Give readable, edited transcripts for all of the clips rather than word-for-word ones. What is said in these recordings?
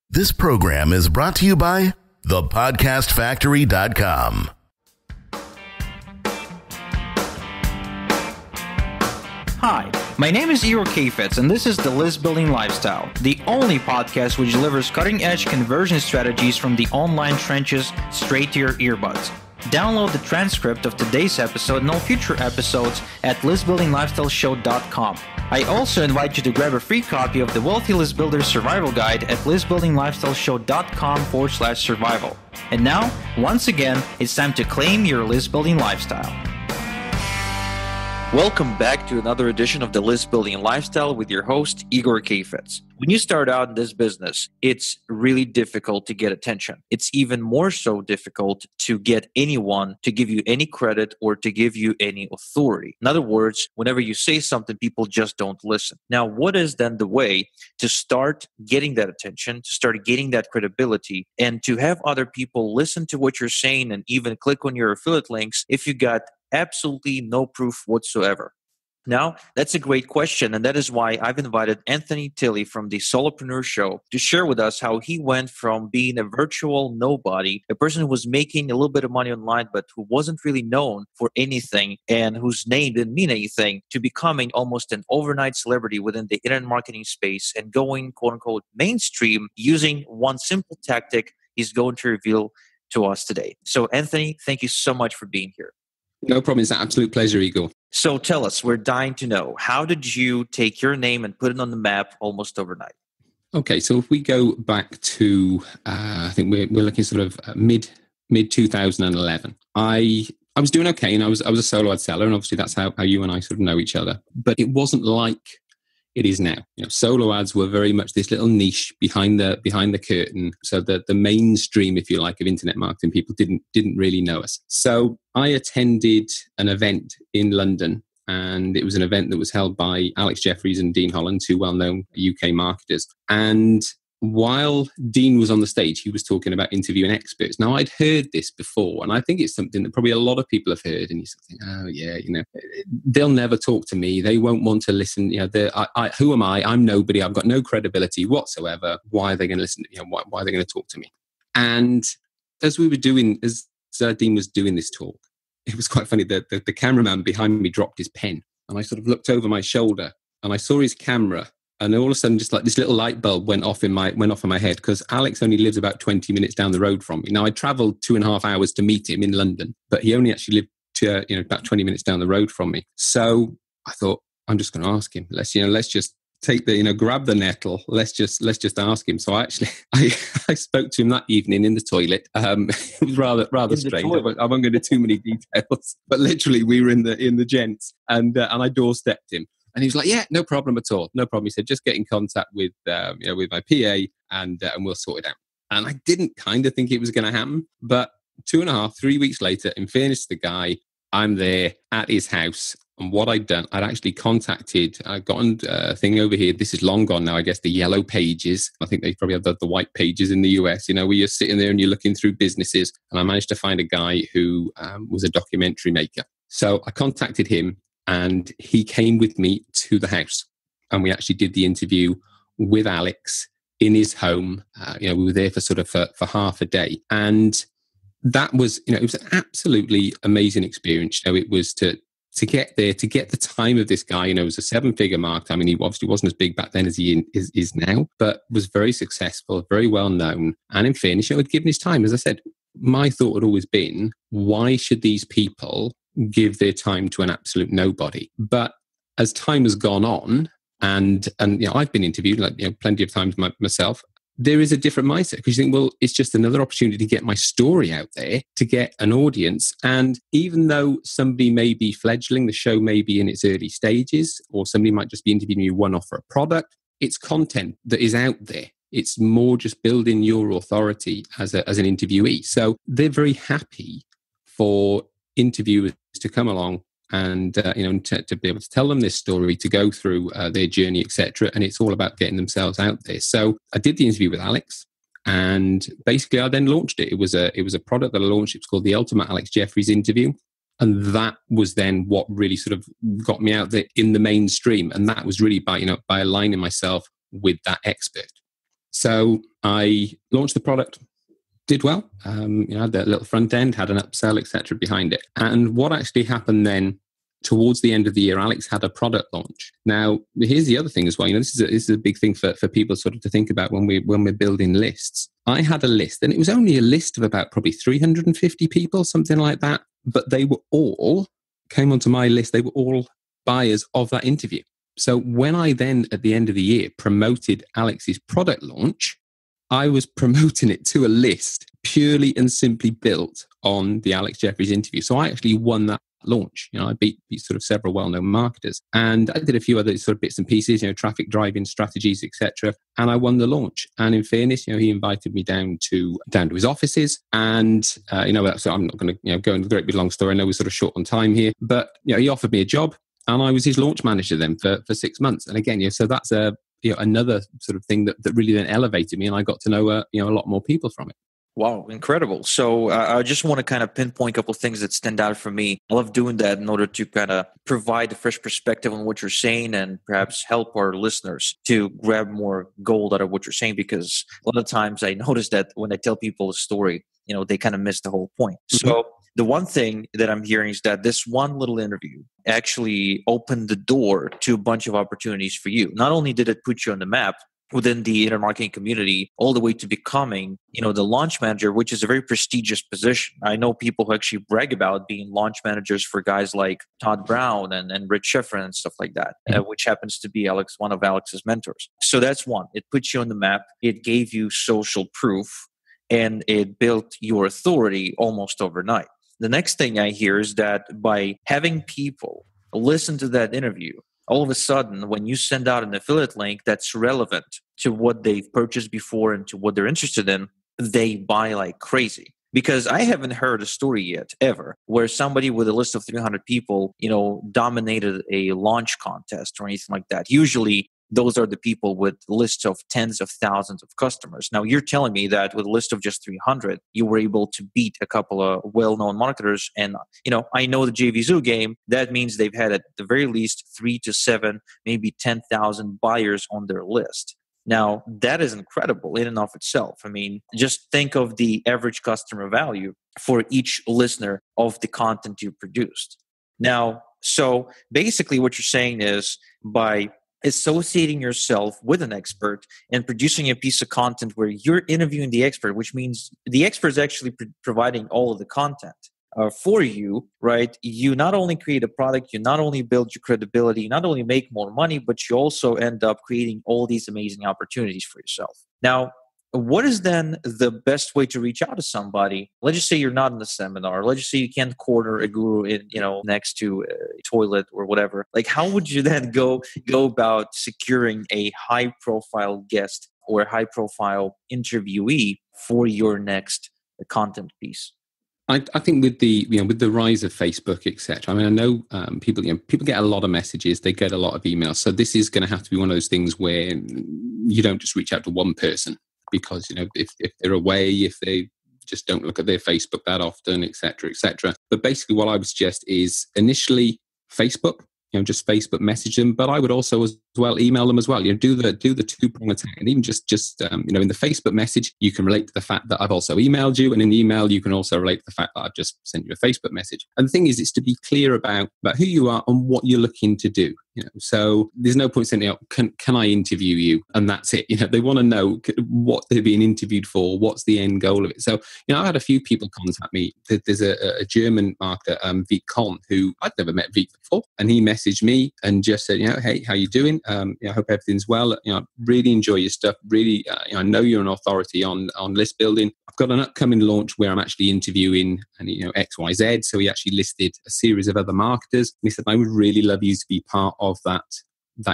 This program is brought to you by thepodcastfactory.com. Hi, my name is Igor Kheifets, and this is The List Building Lifestyle, the only podcast which delivers cutting-edge conversion strategies from the online trenches straight to your earbuds. Download the transcript of today's episode and all future episodes at listbuildinglifestyleshow.com. I also invite you to grab a free copy of the Wealthy List Builder Survival Guide at listbuildinglifestyleshow.com/survival. And now, once again, it's time to claim your list building lifestyle. Welcome back to another edition of the List Building Lifestyle with your host, Igor Kheifets. When you start out in this business, it's really difficult to get attention. It's even more so difficult to get anyone to give you any credit or to give you any authority. In other words, whenever you say something, people just don't listen. Now, what is then the way to start getting that attention, to start getting that credibility, and to have other people listen to what you're saying and even click on your affiliate links if you got absolutely no proof whatsoever? Now, that's a great question, and that is why I've invited Anthony Tilley from the Solopreneur Show to share with us how he went from being a virtual nobody, a person who was making a little bit of money online but who wasn't really known for anything and whose name didn't mean anything, to becoming almost an overnight celebrity within the internet marketing space and going, quote-unquote, mainstream using one simple tactic he's going to reveal to us today. So, Anthony, thank you so much for being here. No problem. It's an absolute pleasure, Igor. So tell us, we're dying to know, how did you take your name and put it on the map almost overnight? Okay, so if we go back to, I think we're looking sort of mid 2011. I was doing okay, and I was a solo ad seller, and obviously that's how you and I sort of know each other. But it wasn't like it is now. You know, solo ads were very much this little niche behind the curtain. So the mainstream, if you like, of internet marketing, people didn't really know us. So I attended an event in London, and it was an event that was held by Alex Jeffries and Dean Holland, two well-known UK marketers. And while Dean was on the stage, he was talking about interviewing experts. Now, I'd heard this before, and I think it's something that probably a lot of people have heard. And you sort of think, oh, yeah, you know, they'll never talk to me. They won't want to listen. You know, who am I? I'm nobody. I've got no credibility whatsoever. Why are they going to listen? You know, why are they going to talk to me? And as Dean was doing this talk, it was quite funny. The cameraman behind me dropped his pen, and I sort of looked over my shoulder, and I saw his camera. And all of a sudden, just like this little light bulb went off in my head, because Alex only lives about 20 minutes down the road from me. Now, I travelled 2.5 hours to meet him in London, but he only actually lived about 20 minutes down the road from me. So I thought, I'm just going to ask him. Let's just take grab the nettle. Let's just ask him. So I spoke to him that evening in the toilet. It was rather strange. I won't go into too many details, but literally we were in the gents, and I doorstepped him. And he was like, yeah, no problem at all. No problem. He said, just get in contact with my PA and we'll sort it out. And I didn't kind of think it was going to happen. But 3 weeks later, in fairness to the guy, I'm there at his house. And what I'd done, I'd actually contacted, I'd gotten a thing over here. This is long gone now, I guess, the yellow pages. I think they probably have the white pages in the US, you know, where you're sitting there and you're looking through businesses. And I managed to find a guy who was a documentary maker. So I contacted him, and he came with me to the house, and we actually did the interview with Alex in his home. We were there for half a day, and that was, it was an absolutely amazing experience. It was to get there, to get the time of this guy. It was a 7-figure mark. I mean, he obviously wasn't as big back then as he is now, but was very successful, very well known. And in fairness, had given his time. As I said, my thought had always been, why should these people give their time to an absolute nobody? But as time has gone on, and I've been interviewed plenty of times myself, there is a different mindset, because you think, well, it's just another opportunity to get my story out there, to get an audience. And even though somebody may be fledgling, the show may be in its early stages, or somebody might just be interviewing you one-off for a product, it's content that is out there. It's more just building your authority as an interviewee. So they're very happy for interviewers to come along and to be able to tell them this story, to go through their journey, etc. And it's all about getting themselves out there. So I did the interview with Alex, and basically I then launched it. It was a product that I launched. It's called the Ultimate Alex Jeffries Interview. And that was then what really sort of got me out there in the mainstream. And that was really by aligning myself with that expert. So I launched the product, did well, had that little front end, had an upsell, etc. behind it. And what actually happened then, towards the end of the year, Alex had a product launch. Now, here's the other thing as well. This is a big thing for people sort of to think about when we're building lists. I had a list, and it was only a list of about probably 350 people, something like that. But they were all came onto my list. They were all buyers of that interview. So when I then, at the end of the year, promoted Alex's product launch, I was promoting it to a list purely and simply built on the Alex Jeffries interview. So I actually won that launch. I beat sort of several well-known marketers, and I did a few other sort of bits and pieces, traffic driving strategies, etc. And I won the launch. And in fairness, he invited me down to his offices, and so I'm not going to go into a great big long story. I know we're sort of short on time here, but he offered me a job, and I was his launch manager then for 6 months. And again, so that's another sort of thing that really then elevated me, and I got to know a lot more people from it. Wow, incredible. So I just want to kind of pinpoint a couple of things that stand out for me. I love doing that in order to kind of provide a fresh perspective on what you're saying and perhaps help our listeners to grab more gold out of what you're saying, because a lot of times I notice that when I tell people a story, they kind of miss the whole point. Mm-hmm. So the one thing that I'm hearing is that this one little interview actually opened the door to a bunch of opportunities for you. Not only did it put you on the map within the internet marketing community, all the way to becoming, the launch manager, which is a very prestigious position. I know people who actually brag about being launch managers for guys like Todd Brown and Rich Schifrin and stuff like that, which happens to be one of Alex's mentors. So that's one. It puts you on the map. It gave you social proof, and it built your authority almost overnight. The next thing I hear is that by having people listen to that interview, all of a sudden, when you send out an affiliate link that's relevant to what they've purchased before and to what they're interested in, they buy like crazy. Because I haven't heard a story yet, ever, where somebody with a list of 300 people, dominated a launch contest or anything like that. Usually, those are the people with lists of tens of thousands of customers. Now, you're telling me that with a list of just 300, you were able to beat a couple of well-known marketers. And, I know the JVZoo game. That means they've had at the very least 3 to 7, maybe 10,000 buyers on their list. Now, that is incredible in and of itself. I mean, just think of the average customer value for each listener of the content you produced. Now, so basically what you're saying is by associating yourself with an expert and producing a piece of content where you're interviewing the expert, which means the expert is actually providing all of the content for you, right? You not only create a product, you not only build your credibility, you not only make more money, but you also end up creating all these amazing opportunities for yourself. Now, what is then the best way to reach out to somebody? Let's just say you're not in the seminar. Let's just say you can't corner a guru in, next to a toilet or whatever. Like, how would you then go about securing a high-profile guest or a high-profile interviewee for your next content piece? I think with the with the rise of Facebook, etc. I mean, I know people get a lot of messages, they get a lot of emails. So this is going to have to be one of those things where you don't just reach out to one person, because if they're away, if they just don't look at their Facebook that often, etc., etc. But basically, what I would suggest is initially Facebook. Just Facebook message them, but I would also as well email them as well. Do the 2-prong attack, and even just in the Facebook message, you can relate to the fact that I've also emailed you, and in the email, you can also relate to the fact that I've just sent you a Facebook message. And the thing is, it's to be clear about who you are and what you're looking to do. So there's no point saying, can I interview you? And that's it. They want to know what they're being interviewed for. What's the end goal of it? So, I've had a few people contact me. There's a German marketer, Vic Kohn, who I'd never met Vic before. And he messaged me and just said, hey, how you doing? I hope everything's well. Really enjoy your stuff. Really, I know you're an authority on list building. I've got an upcoming launch where I'm actually interviewing XYZ. So he actually listed a series of other marketers. And he said, I would really love you to be part of that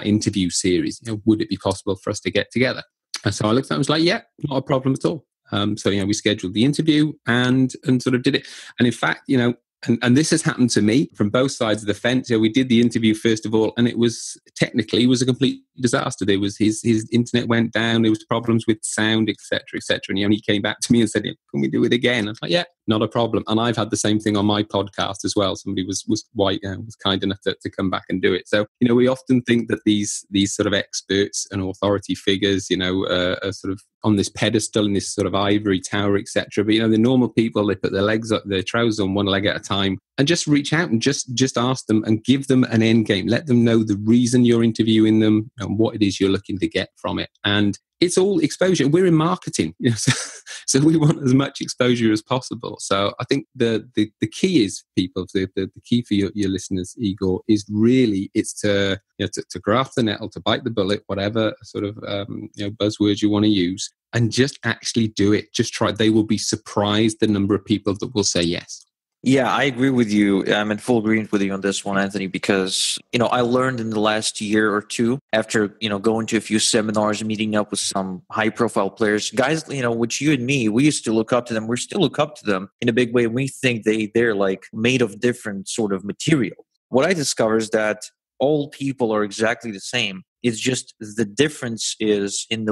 interview series. Would it be possible for us to get together? And so I looked at it and was like, yeah, not a problem at all. So we scheduled the interview and sort of did it. And in fact, and this has happened to me from both sides of the fence. We did the interview first of all, and it was a complete disaster. There was his internet went down. There was problems with sound, etc., etc. And he came back to me and said, "Can we do it again?" I was like, "Yeah, not a problem. And I've had the same thing on my podcast as well. Somebody was kind enough to come back and do it. So, we often think that these sort of experts and authority figures, are sort of on this pedestal in this sort of ivory tower, etc. But, the normal people, they put their legs up, their trousers on one leg at a time, and just reach out and just ask them and give them an end game. Let them know the reason you're interviewing them and what it is you're looking to get from it. And it's all exposure. We're in marketing, so we want as much exposure as possible. So I think the key is, people, the key for your listeners, Igor, is really it's to graft the nettle, to bite the bullet, whatever sort of buzzwords you want to use, and just actually do it. Just try. They will be surprised the number of people that will say yes. Yeah, I agree with you. I'm in full agreement with you on this one, Anthony, because, I learned in the last year or two after, going to a few seminars, meeting up with some high profile players, guys, which you and me, we used to look up to them. We still look up to them in a big way. We think they're like made of different sort of material. What I discovered is that all people are exactly the same. It's just the difference is in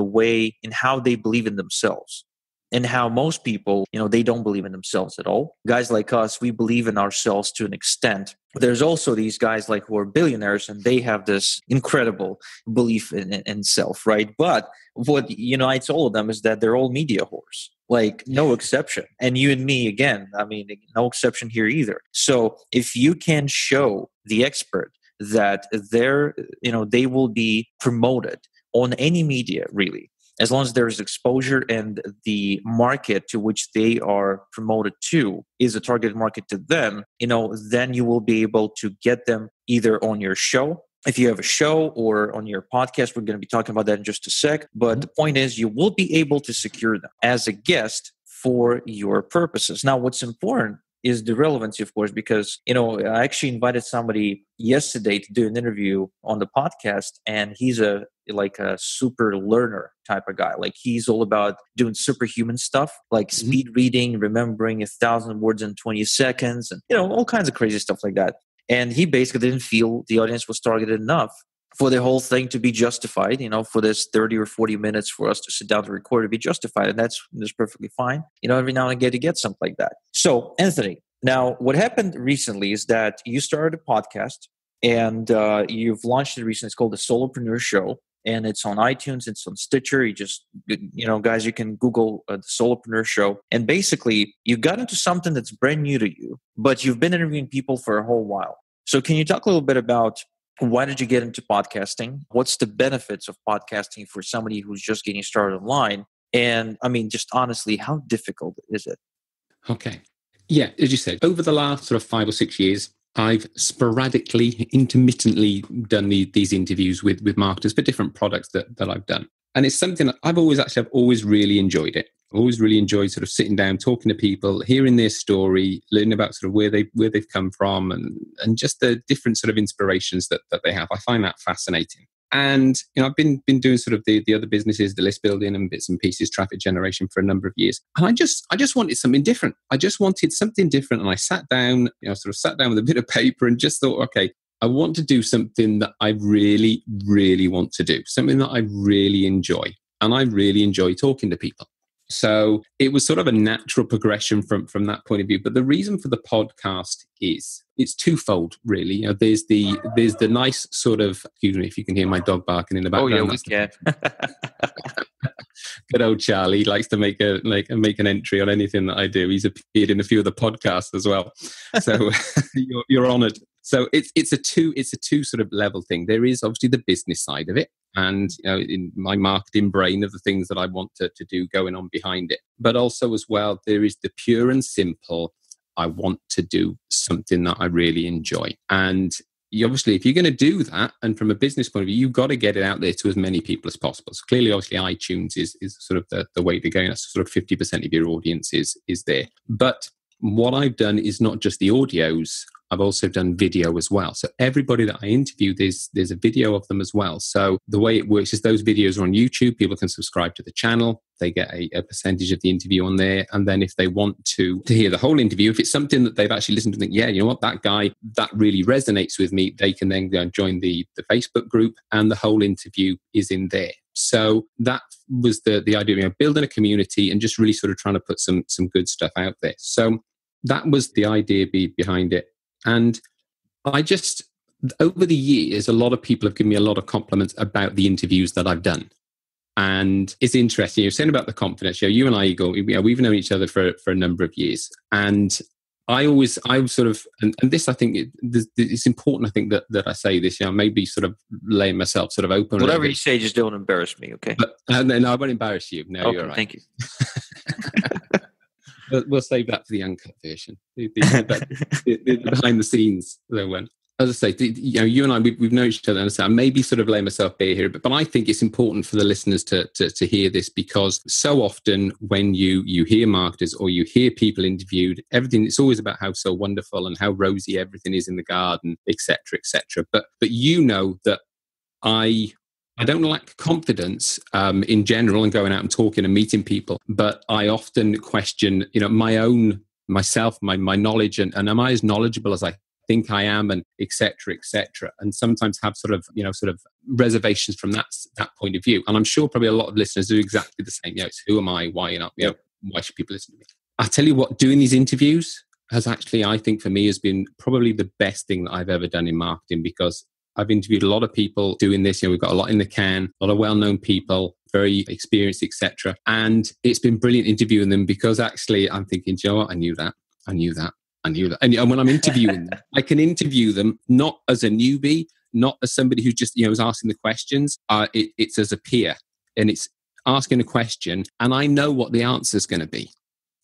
how they believe in themselves. And how most people, they don't believe in themselves at all. Guys like us, we believe in ourselves to an extent. There's also these guys who are billionaires, and they have this incredible belief in self, right? But what unites all of them is that they're all media whores. No exception. And you and me, again, no exception here either. So if you can show the expert that they will be promoted on any media, really, as long as there's exposure and the market to which they are promoted to is a targeted market to them, then you will be able to get them either on your show, if you have a show, or on your podcast. We're going to be talking about that in just a sec. But the point is, you will be able to secure them as a guest for your purposes. Now, what's important is the relevancy, of course, because, I actually invited somebody yesterday to do an interview on the podcast, and he's a super learner type of guy. He's all about doing superhuman stuff, speed reading, remembering 1,000 words in 20 seconds, and, all kinds of crazy stuff like that. And he basically didn't feel the audience was targeted enough for the whole thing to be justified, for this 30 or 40 minutes for us to sit down to record to be justified. And that's perfectly fine. Every now and again to get something like that. So, Anthony, now what happened recently is that you started a podcast, and you've launched it recently. It's called the Solopreneur Show, and it's on iTunes. It's on Stitcher. You just, guys, you can Google the Solopreneur Show. And basically, you got into something that's brand new to you, but you've been interviewing people for a whole while. So can you talk a little bit about why did you get into podcasting? What's the benefits of podcasting for somebody who's just getting started online? And just honestly, how difficult is it? Okay. Yeah, as you said, over the last sort of 5 or 6 years, I've sporadically, intermittently done these interviews with marketers for different products that I've done. And it's something that I've always really enjoyed it. I've always really enjoyed sort of sitting down, talking to people, hearing their story, learning about sort of where they've come from, and just the different sort of inspirations that they have. I find that fascinating. And I've been doing sort of the other businesses, the list building and bits and pieces, traffic generation for a number of years. And I just wanted something different. I just wanted something different. And I sat down, sat down with a bit of paper and just thought, okay, I want to do something that I really, really want to do, something that I really enjoy. And I really enjoy talking to people. So it was sort of a natural progression from that point of view. But the reason for the podcast is it's twofold, really. There's the nice sort of, excuse me if you can hear my dog barking in the background. Oh yeah, we can. Good old Charlie likes to make an entry on anything that I do. He's appeared in a few of the podcasts as well. So you're honoured. So it's a two sort of level thing. There is obviously the business side of it, and in my marketing brain of the things that I want to do going on behind it. But also as well, there is the pure and simple, I want to do something that I really enjoy. And obviously, if you're going to do that, and from a business point of view, you've got to get it out there to as many people as possible. So clearly, obviously, iTunes is sort of the way to go. And that's sort of 50% of your audience is there. But what I've done is not just the audios, I've also done video as well. So everybody that I interview, there's a video of them as well. So the way it works is those videos are on YouTube. People can subscribe to the channel. they get a percentage of the interview on there. And then if they want to hear the whole interview, if it's something that they've actually listened to and think, yeah, you know what, that guy, that really resonates with me, they can then go and join the Facebook group, and the whole interview is in there. So that was the idea, you know, building a community and just really sort of trying to put some good stuff out there. So that was the idea behind it. And I just, over the years, a lot of people have given me a lot of compliments about the interviews that I've done. And it's interesting. You're saying about the confidence. You and I, Igor, we've known each other for a number of years. And I sort of, and this, I think it's important, I think that I say this, you know, maybe sort of laying myself sort of open. Whatever you say, just don't embarrass me, okay? But, no, I won't embarrass you. No, okay, you're right. Thank you. We'll save that for the uncut version, the behind the scenes, though. When, as I say, you know, you and I, we've known each other, and I maybe sort of lay myself bare here, but I think it's important for the listeners to hear this, because so often when you hear marketers or you hear people interviewed, everything, it's always about how so wonderful and how rosy everything is in the garden, etc., etc. But you know that I don't lack confidence in general and going out and talking and meeting people, but I often question, you know, my knowledge, and am I as knowledgeable as I think I am, and et cetera, and sometimes have sort of reservations from that point of view. And I'm sure probably a lot of listeners do exactly the same. You know, it's who am I? Why, you know, why should people listen to me? I tell you what, doing these interviews has actually, I think for me, has been probably the best thing that I've ever done in marketing, because I've interviewed a lot of people doing this. You know, we've got a lot in the can, a lot of well-known people, very experienced, etc. And it's been brilliant interviewing them, because actually I'm thinking, you know what, I knew that. And when I'm interviewing them, I can interview them not as a newbie, not as somebody who just, you know, is asking the questions. It's as a peer, and it's asking a question, and I know what the answer is going to be.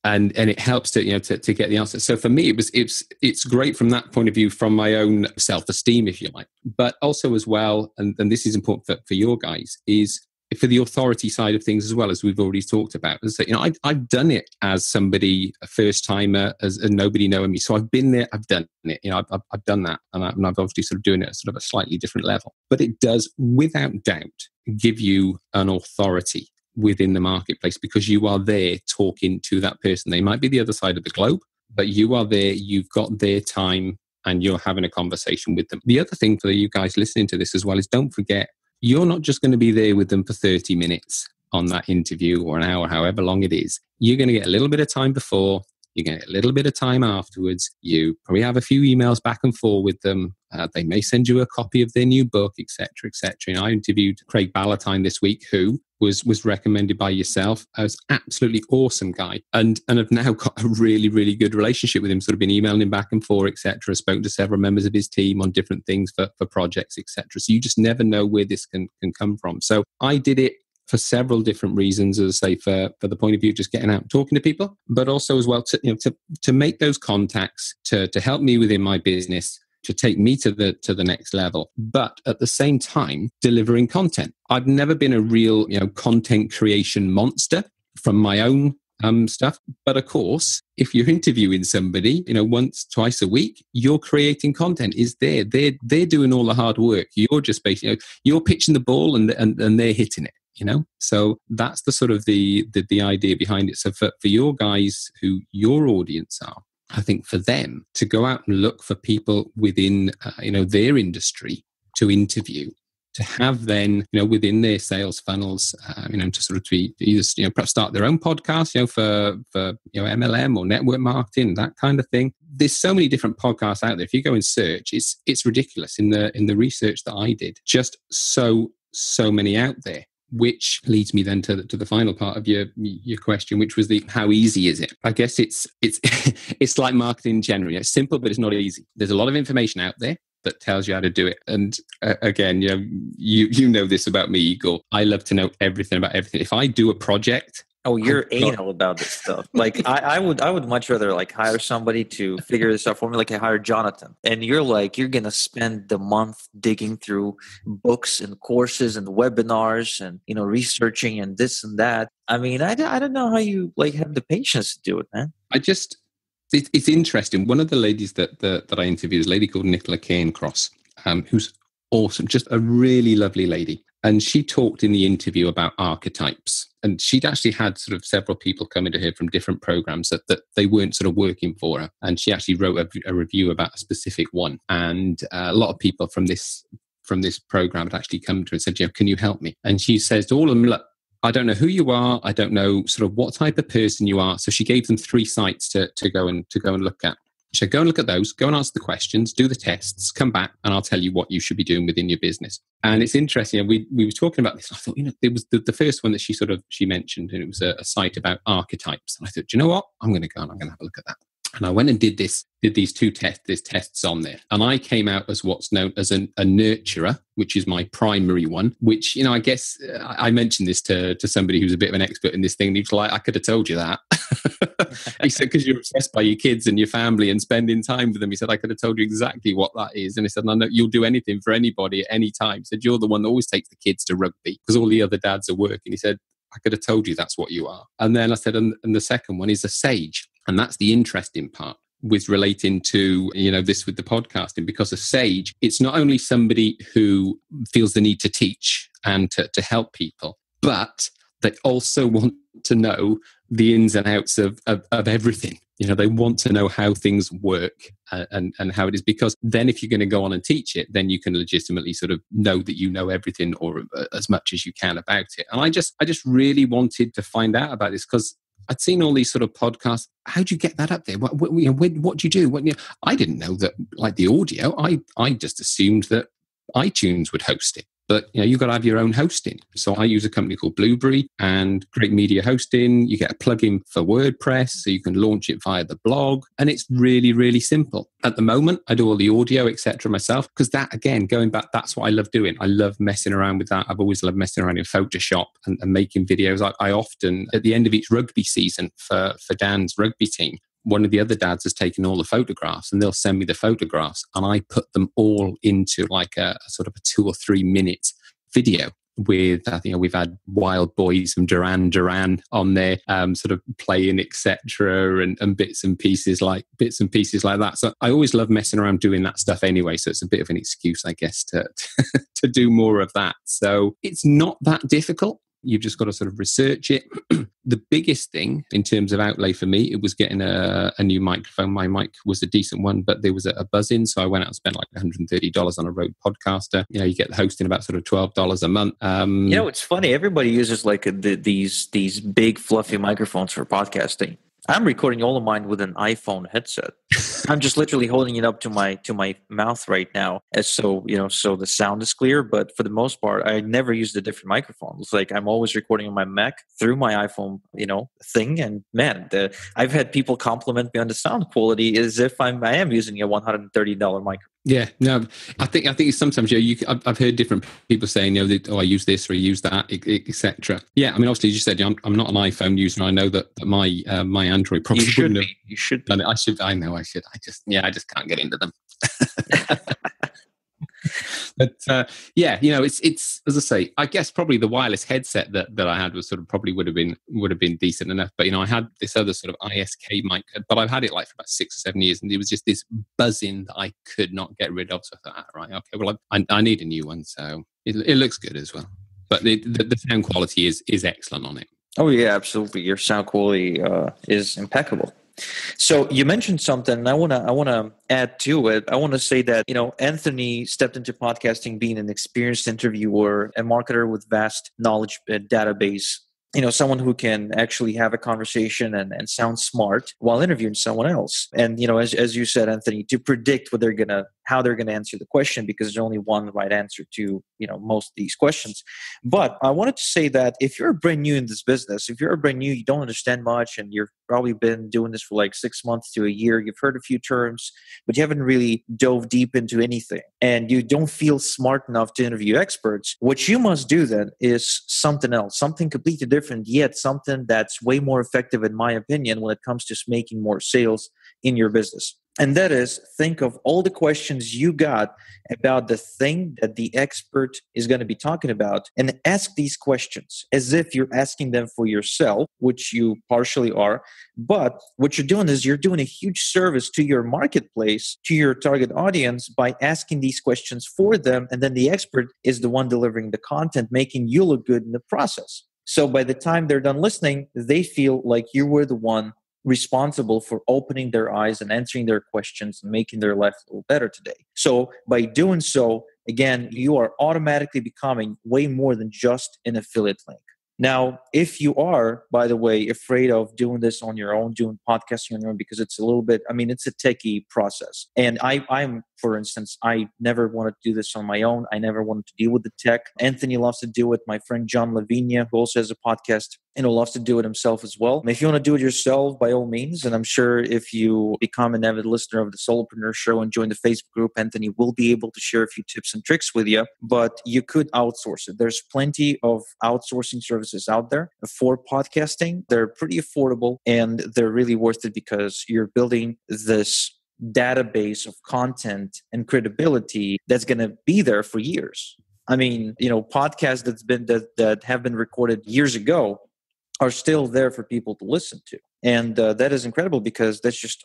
And it helps to, you know, to get the answer. So for me, it's great from that point of view, from my own self-esteem, if you like. But also as well, and this is important for your guys, is for the authority side of things as well, as we've already talked about. So, you know, I've done it as somebody, a first timer, as nobody knowing me. So I've been there, I've done it. You know, I've done that, and I'm obviously sort of doing it at sort of a slightly different level. But it does, without doubt, give you an authority within the marketplace, because you are there talking to that person. They might be the other side of the globe, but you are there, you've got their time, and you're having a conversation with them. The other thing for you guys listening to this as well is, don't forget, you're not just going to be there with them for 30 minutes on that interview, or an hour, however long it is. You're going to get a little bit of time before, you're going to get a little bit of time afterwards. You probably have a few emails back and forth with them. They may send you a copy of their new book, etc., etc. And I interviewed Craig Ballantyne this week, who was recommended by yourself as absolutely awesome guy, and have now got a really, really good relationship with him. Sort of been emailing him back and forth, etc. Spoken to several members of his team on different things for projects, etc. So you just never know where this can come from. So I did it for several different reasons, as I say, for the point of view of just getting out and talking to people, but also as well to make those contacts, to help me within my business, to take me to the next level, but at the same time delivering content. I've never been a real, you know, content creation monster from my own stuff, but of course, if you're interviewing somebody, you know, once, twice a week, you're creating content. Is there? They're doing all the hard work. You're just basically, you know, you're pitching the ball and they're hitting it. You know, so that's the sort of the idea behind it. So for your guys, who your audience are, I think for them to go out and look for people within you know, their industry to interview, to have then, you know, within their sales funnels, you know, to sort of be either, you know, perhaps start their own podcast, you know, for you know, MLM or network marketing, that kind of thing. There's so many different podcasts out there. If you go and search, it's ridiculous. In the research that I did, just so many out there. Which leads me then to the final part of your question, which was how easy is it? I guess it's it's like marketing in general. It's simple, but it's not easy. There's a lot of information out there that tells you how to do it. And again, you know, you know this about me, Igor. I love to know everything about everything. If I do a project, oh, you're anal about this stuff. Like I would much rather like hire somebody to figure this out for me. Like I hired Jonathan, and you're gonna spend the month digging through books and courses and webinars and, you know, researching and this and that. I mean, I don't know how you like have the patience to do it, man. It's interesting. One of the ladies that I interviewed is a lady called Nicola Cairncross, who's awesome, just a really lovely lady. And she talked in the interview about archetypes. And she'd actually had sort of several people coming to her from different programs that they weren't sort of working for her. And she actually wrote a review about a specific one. And a lot of people from this program had actually come to her and said, can you help me? And she says to all of them, look, I don't know who you are. I don't know sort of what type of person you are. So she gave them 3 sites to go and look at. She said, go and look at those, go and answer the questions, do the tests, come back, and I'll tell you what you should be doing within your business. And it's interesting. And we were talking about this. I thought, it was the first one that she mentioned, and it was a site about archetypes. And I thought, do you know what? I'm going to go and I'm going to have a look at that. And I went and did these 2 tests on there. And I came out as what's known as a nurturer, which is my primary one, which, I guess I mentioned this to somebody who's a bit of an expert in this thing. And he was like, I could have told you that. He said, because you're obsessed by your kids and your family and spending time with them. He said, I could have told you exactly what that is. And he said, I know you'll do anything for anybody at any time. He said, you're the one that always takes the kids to rugby because all the other dads are working. He said, I could have told you that's what you are. And then I said, and the second one is a sage. And that's the interesting part with relating to, this with the podcasting, because a sage, it's not only somebody who feels the need to teach and to help people, but they also want to know the ins and outs of everything. They want to know how things work and how it is, because then if you're going to go on and teach it, then you can legitimately sort of know that you know everything or as much as you can about it. And I just really wanted to find out about this because I'd seen all these sort of podcasts. How do you get that up there? What do you do? I didn't know that, like the audio, I just assumed that iTunes would host it. But you've got to have your own hosting. So I use a company called Blueberry and Great Media Hosting. You get a plugin for WordPress, so you can launch it via the blog. And it's really, really simple. At the moment, I do all the audio, etc. myself, because that, again, going back, that's what I love doing. I love messing around with that. I've always loved messing around in Photoshop and making videos. I often, at the end of each rugby season for Dan's rugby team, one of the other dads has taken all the photographs and they'll send me the photographs and I put them all into like a sort of a 2 or 3 minute video with, we've had Wild Boys from Duran on there, sort of playing, etc. and bits and pieces like that. So I always love messing around doing that stuff anyway. So it's a bit of an excuse, I guess, to do more of that. So it's not that difficult. You've just got to sort of research it. The biggest thing in terms of outlay for me, it was getting a new microphone. My mic was a decent one, but there was a buzz-in. So I went out and spent like $130 on a Rode Podcaster. You get the hosting about sort of $12 a month. It's funny. Everybody uses like these big fluffy microphones for podcasting. I'm recording all of mine with an iPhone headset. I'm just literally holding it up to my mouth right now, so the sound is clear. But for the most part, I never used a different microphone. It's like I'm always recording on my Mac through my iPhone, thing. And man, I've had people compliment me on the sound quality as if I am using a $130 microphone. Yeah, no, I think sometimes I've heard different people saying that, I use this or I use that, etc. Yeah, I mean, obviously, you said I'm not an iPhone user. And I know that my Android probably wouldn't have. You should be. I should. I know I should. I just can't get into them. But it's as I say, I guess probably the wireless headset that I had was sort of probably would have been decent enough. But I had this other sort of ISK mic, but I've had it like for about 6 or 7 years, and it was just this buzzing that I could not get rid of. So I thought, right, okay, well, I need a new one. So it looks good as well. But the sound quality is excellent on it. Oh yeah, absolutely. Your sound quality is impeccable. So you mentioned something, and I want to add to it. I want to say that Anthony stepped into podcasting being an experienced interviewer, a marketer with vast knowledge database. Someone who can actually have a conversation and sound smart while interviewing someone else. And as you said, Anthony, to predict how they're gonna answer the question, because there's only one right answer to most of these questions. But I wanted to say that if you're brand new in this business, if you're brand new, you don't understand much, and you've probably been doing this for like 6 months to a year, you've heard a few terms, but you haven't really dove deep into anything, and you don't feel smart enough to interview experts, what you must do then is something else, something completely different, yet something that's way more effective, in my opinion, when it comes to making more sales in your business. And that is, think of all the questions you got about the thing that the expert is going to be talking about, and ask these questions as if you're asking them for yourself, which you partially are. But what you're doing is you're doing a huge service to your marketplace, to your target audience, by asking these questions for them. And then the expert is the one delivering the content, making you look good in the process. So by the time they're done listening, they feel like you were the one responsible for opening their eyes and answering their questions and making their life a little better today. So by doing so, again, you are automatically becoming way more than just an affiliate link. Now, if you are, by the way, afraid of doing this on your own, doing podcasting on your own, because it's a little bit, it's a techie process. And I'm, for instance, I never wanted to do this on my own. I never wanted to deal with the tech. Anthony loves to do it. My friend John Lavinia, who also has a podcast, loves to do it himself as well. And if you want to do it yourself, by all means. And I'm sure if you become an avid listener of the Solopreneur Show and join the Facebook group, Anthony will be able to share a few tips and tricks with you. But you could outsource it. There's plenty of outsourcing services out there for podcasting. They're pretty affordable and they're really worth it because you're building this database of content and credibility that's going to be there for years. Podcasts that have been recorded years ago are still there for people to listen to. And that is incredible because that's just,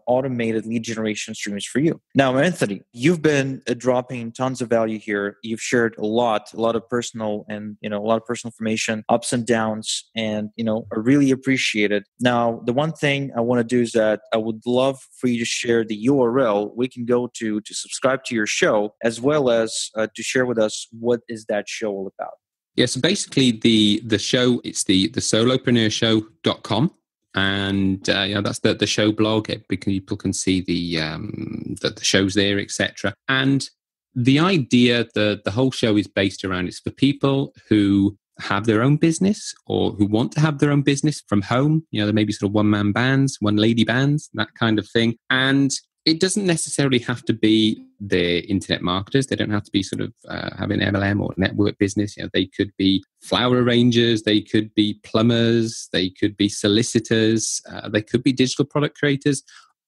automated lead generation streams for you. Now, Anthony, you've been dropping tons of value here. You've shared a lot of personal and, a lot of personal information, ups and downs, and, I really appreciate it. Now, the one thing I want to do is that I would love for you to share the URL we can go to subscribe to your show, as well as to share with us what is that show all about. Yeah, so basically the show, it's the solopreneurshow.com. And that's the show blog. People can see the shows there, etc. And the idea, the whole show is based around, it's for people who have their own business or who want to have their own business from home. There may be sort of one-man bands, one-lady bands, that kind of thing. And it doesn't necessarily have to be the internet marketers. They don't have to be sort of having MLM or network business. They could be flower arrangers. They could be plumbers. They could be solicitors. They could be digital product creators.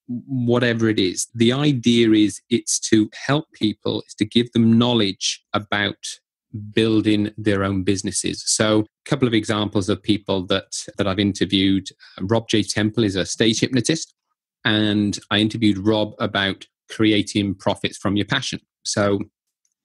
Whatever it is, the idea is it's to help people. It's to give them knowledge about building their own businesses. So a couple of examples of people that I've interviewed. Rob J. Temple is a stage hypnotist. And I interviewed Rob about creating profits from your passion. So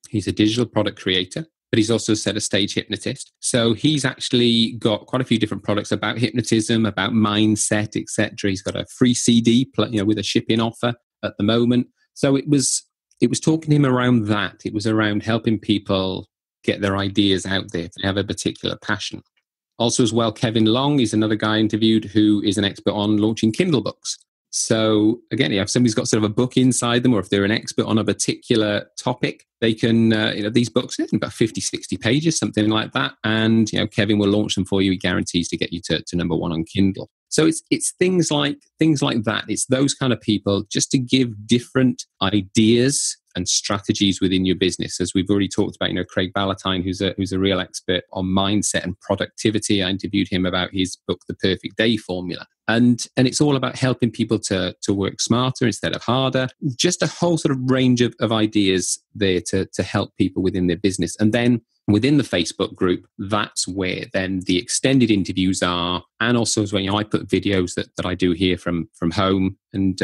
he's a digital product creator, but he's also a stage hypnotist. So he's actually got quite a few different products about hypnotism, about mindset, etc. He's got a free CD, with a shipping offer at the moment. So it was talking to him around that. It was around helping people get their ideas out there if they have a particular passion. Also as well, Kevin Long is another guy I interviewed who is an expert on launching Kindle books. So again, if somebody's got sort of a book inside them, or if they're an expert on a particular topic, they can, these books, about 50, 60 pages, something like that. And, Kevin will launch them for you. He guarantees to get you to number one on Kindle. So it's things like that. It's those kind of people just to give different ideas and strategies within your business. As we've already talked about, Craig Ballantyne, who's a real expert on mindset and productivity. I interviewed him about his book, The Perfect Day Formula. And it's all about helping people to work smarter instead of harder. Just a whole sort of range of ideas there to help people within their business. And then within the Facebook group, that's where then the extended interviews are. And also as well, I put videos that I do here from home. And,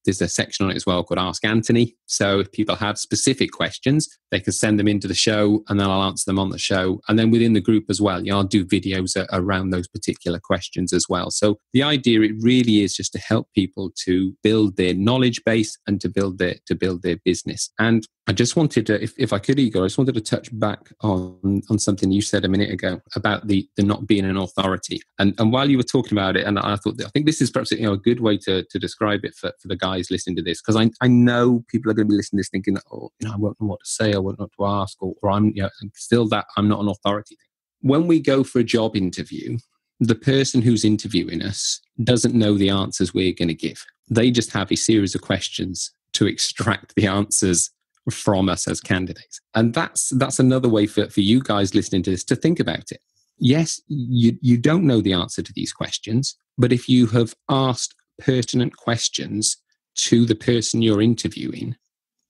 there's a section on it as well called Ask Anthony. So if people have specific questions, they can send them into the show and then I'll answer them on the show. And then within the group as well, I'll do videos around those particular questions as well. So the idea, it really is just to help people to build their knowledge base and to build their business. And I just wanted to, if I could, Igor, I just wanted to touch back on something you said a minute ago about the not being an authority. And while you were talking about it, and I think this is perhaps a good way to describe it for the guys listening to this, because I know people are going to be listening to this thinking, I won't know what to say, I won't know what to ask, or I'm still that I'm not an authority. When we go for a job interview, the person who's interviewing us doesn't know the answers we're going to give. They just have a series of questions to extract the answers from us as candidates. And that's another way for you guys listening to this to think about it. Yes, you don't know the answer to these questions, but if you have asked pertinent questions to the person you're interviewing,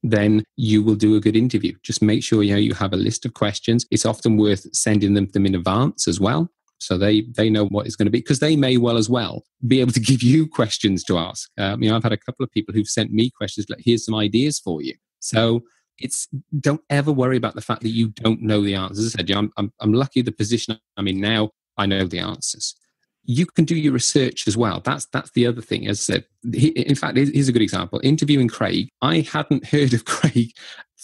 then you will do a good interview. Just make sure you have a list of questions. It's often worth sending them in advance as well, so they know what it's going to be, because they may well as well be able to give you questions to ask. I've had a couple of people who've sent me questions like, here's some ideas for you. So don't ever worry about the fact that you don't know the answers. As I said, I'm lucky the position I'm in now, I know the answers. You can do your research as well. That's the other thing. As I said, in fact, here's a good example. Interviewing Craig, I hadn't heard of Craig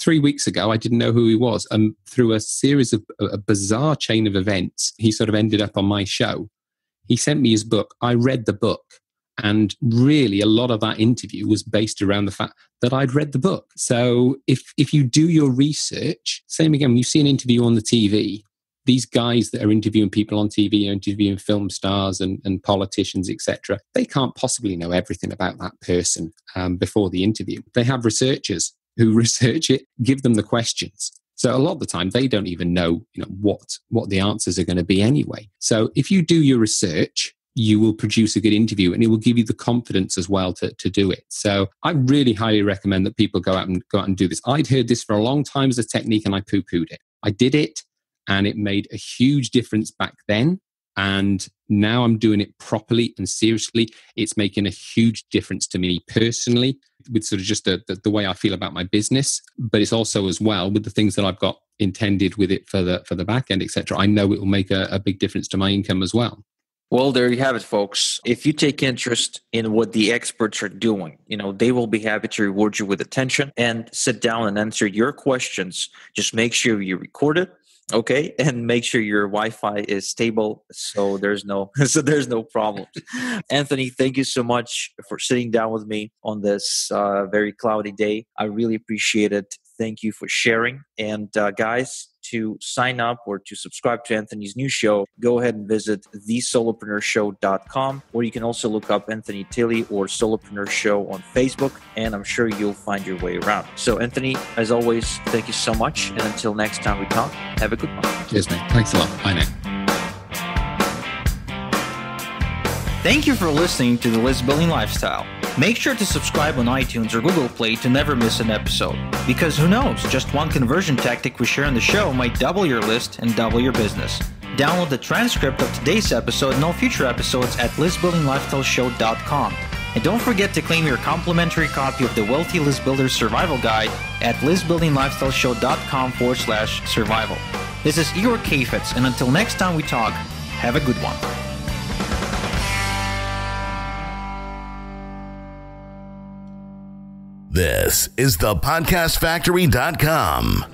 3 weeks ago. I didn't know who he was. And through a series of a bizarre chain of events, he sort of ended up on my show. He sent me his book. I read the book. And really, a lot of that interview was based around the fact that I'd read the book. So if you do your research, same again, when you see an interview on the TV, these guys that are interviewing people on TV, interviewing film stars and politicians, etc., they can't possibly know everything about that person before the interview. They have researchers who research it, give them the questions. So a lot of the time, they don't even know, what the answers are going to be anyway. So if you do your research, you will produce a good interview, and it will give you the confidence as well to do it. So I really highly recommend that people go out and do this. I'd heard this for a long time as a technique, and I poo-pooed it. I did it, and it made a huge difference back then. And now I'm doing it properly and seriously. It's making a huge difference to me personally, with sort of just the way I feel about my business. But it's also as well with the things that I've got intended with it for the back end, etc. I know it will make a big difference to my income as well. Well, there you have it, folks. If you take interest in what the experts are doing, they will be happy to reward you with attention and sit down and answer your questions. Just make sure you record it, okay? And make sure your Wi-Fi is stable, so there's no problems. Anthony, thank you so much for sitting down with me on this very cloudy day. I really appreciate it. Thank you for sharing. And guys, to sign up or to subscribe to Anthony's new show, go ahead and visit thesolopreneurshow.com, or you can also look up Anthony Tilley or Solopreneur Show on Facebook, and I'm sure you'll find your way around. So Anthony, as always, thank you so much. And until next time we talk, have a good one. Cheers, mate. Thanks a lot. Bye now. Thank you for listening to The List Building Lifestyle. Make sure to subscribe on iTunes or Google Play to never miss an episode. Because who knows, just one conversion tactic we share on the show might double your list and double your business. Download the transcript of today's episode and all future episodes at listbuildinglifestyleshow.com. And don't forget to claim your complimentary copy of the Wealthy List Builder Survival Guide at listbuildinglifestyleshow.com/survival. This is Igor Kheifets, and until next time we talk, have a good one. This is the podcastfactory.com.